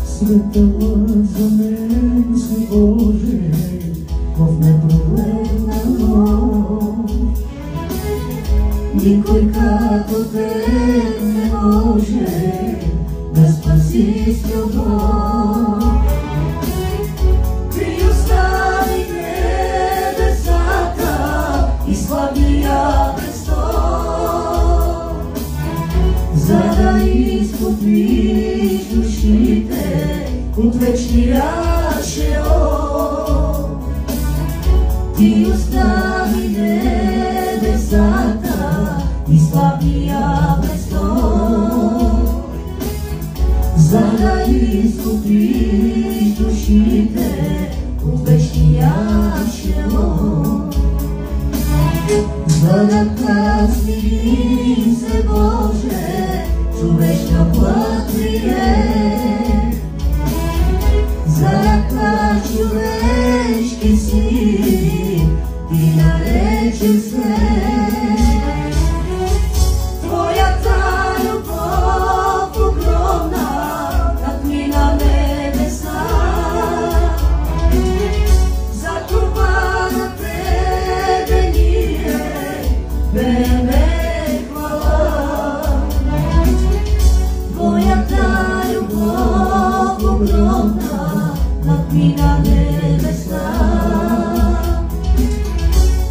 Света за мен си Боже, в непрогледна нощ. Никой като Теб не може да спаси свобод. Ти остави небесата и славния престол, за да изкупиш душите от вечния Шеол. Ти остави небесата и славния престол, за да изкупиш душите от вечния Шеол. За да смири се, Боже, човешка плът прие, за да човешки си ти нарече се. Твоята любов огромна надмина небеса, за това на Тебе ние беме хвала. Твоята любов огромна надмина небеса,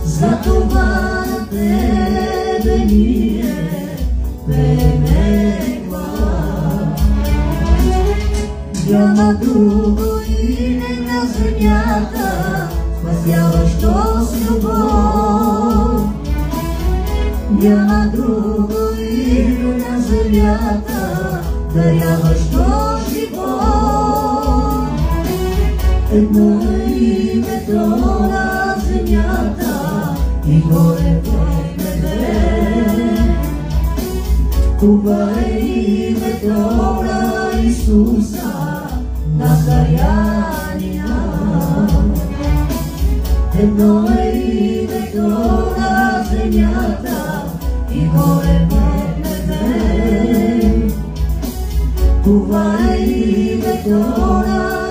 за това на Тебе ние беме хвала. Няма друго име на земята, спасяващо с любов. Няма друго име на земята, даряващо живот. Едно е името на земята и горе в небе. Това е името на Исуса Назарянина. Едно е името на земята и горе в небе. Това е името